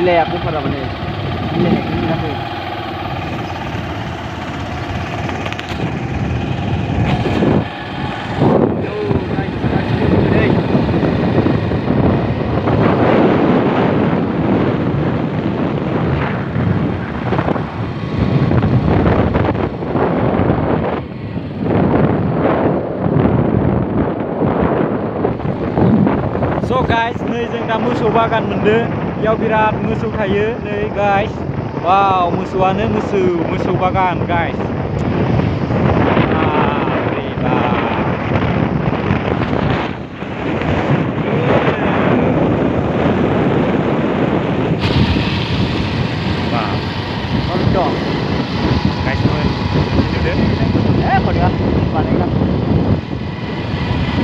Gila aku pada mana? Gila aku. So guys, नै जों दा मोसौ बागान मोनदों बेयाव बिराद मोसौ थायो नै guys wow मोसौआनो मोसौ बागान guys wow Kontong guys teman kok dia balik kan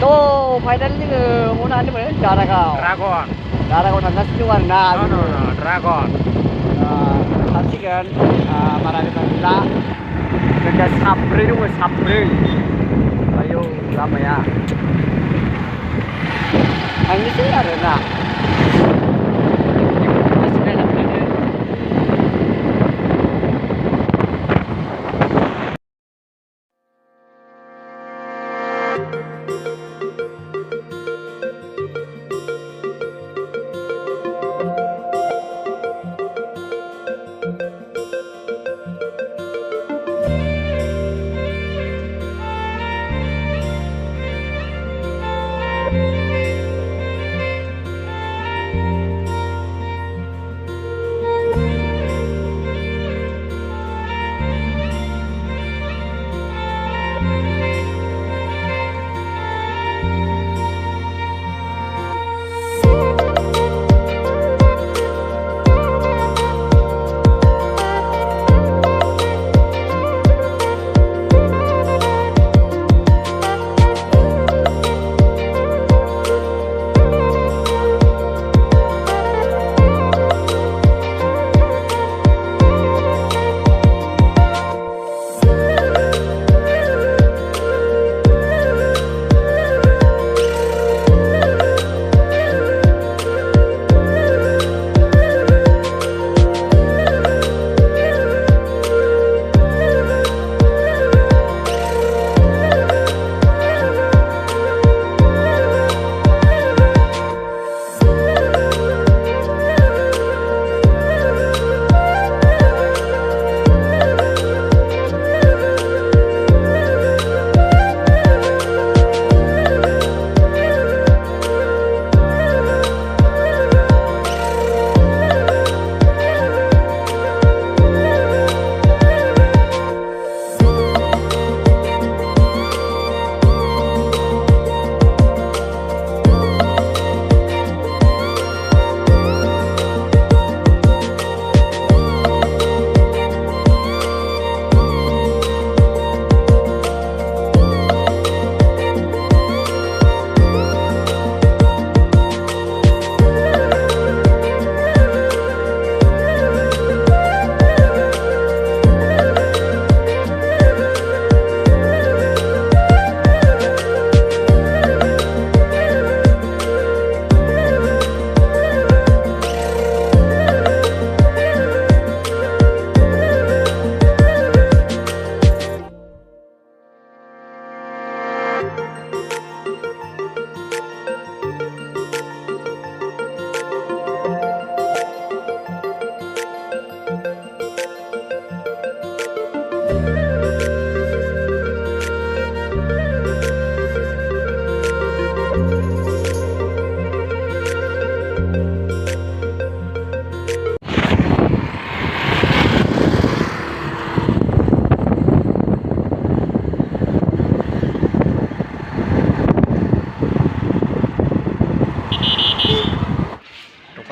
tuh finally onanwi mana Daragano tangkas juga nah no dragon pasti kan mana kita bilang kerja sabri juga sabri ayo lama ya ini sih ada nak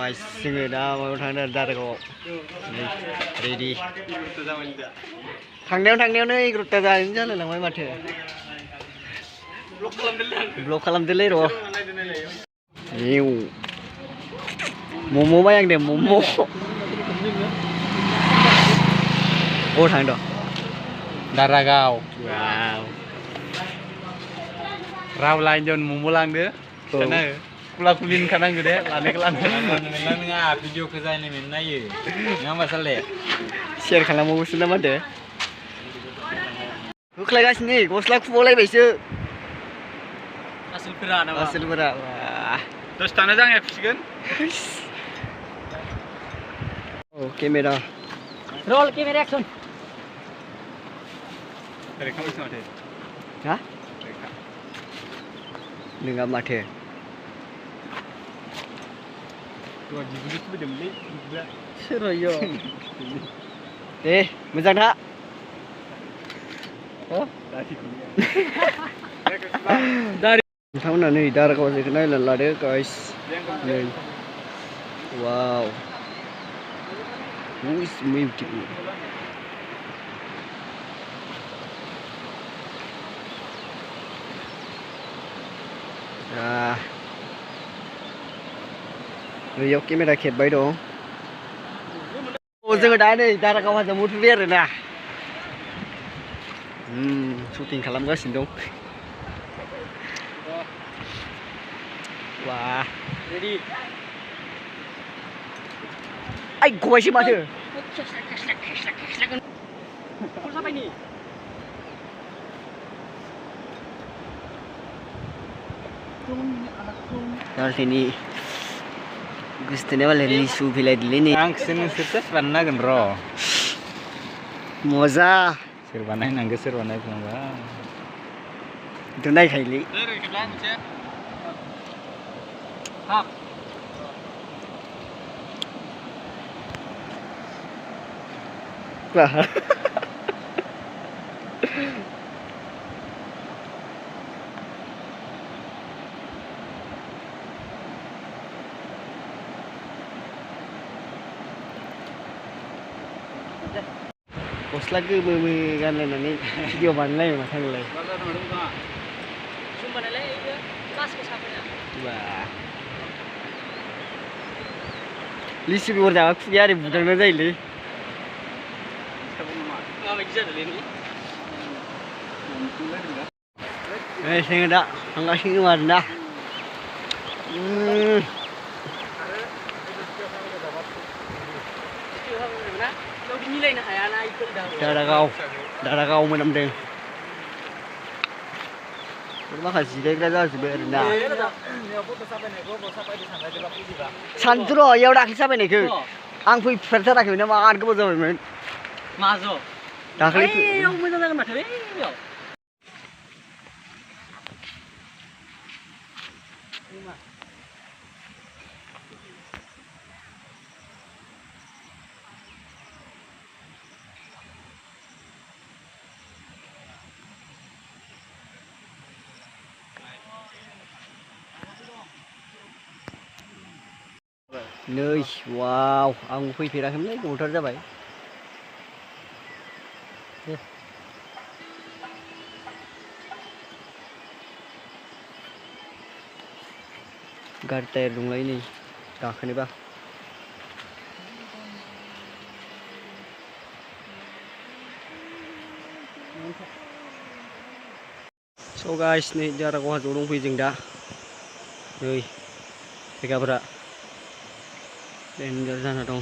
guys, जोङो दा माबायाव थांदों दारागावआव ready थांनायावनो 11ता जालाय लांबाय माथो blog खालामदोलै र' एव मम' बायहांदों मम' अबाव थांदों Daragao वाव राव लाइन जन मम' लांदो औ खुला खुलिन खानांगौ दे लानायखौ नोंहा भिडिअखौ जायनो नायो नङा होमबा साले शेयार खालामबावोसो ना मा होनदो होख्लायगासिनो गस्ला खुबावलायबायसो आसोलफोरा दसे थाना जांया फिसिगोन औ केमेरा रोल केमेरा एक्सन रेखा मोनसे माथो हा नोंहा माथो सोरयो दे मोजां था नोंथांमोना नै दारागाव हाजोखौ नायनानै लादो गाइस नै वाव इज बिउटिफुल बैयाव केमेरा खेबबाय दं जोङो दा नै दारागाव हाजोआव मोनफैबाय आरोना शुटिं खालामगासिनो दं wah ready ai gua sih mati sampai ni Dari sini Gustinya malah lisu bila dulu nih ang sini sirtas warna genro moza sirwanai nangga sirwanai pungga itu naik kali hap wah gosla goमो गानलायनानै video बानायलायो माथांलाय लिसु बेगर जाबा खुगाया ओरै बुदांना जायोलै जोङो दा थांगासिनो दं आरोना दारागाव मोनामदों माखासे जिरायग्रा जाजोब्बाय आरोना सानैथ' र' इयाव दाख्लै साबायनायखौ आं फैफेरथाराखैमोन ना मार गोबाव जाबायमोन माजो दाख्लै मोजां जागोन माथो बेयाव नै वाव आं फैफेराखैमोनलै गोबावथार जाबाय गारि टायार दंलाय नै गाखोनोबा स' गाइस नै दारागाव हाजोआव दंफैयो जों दा नै जायगाफोरा डेन्जार जाना दं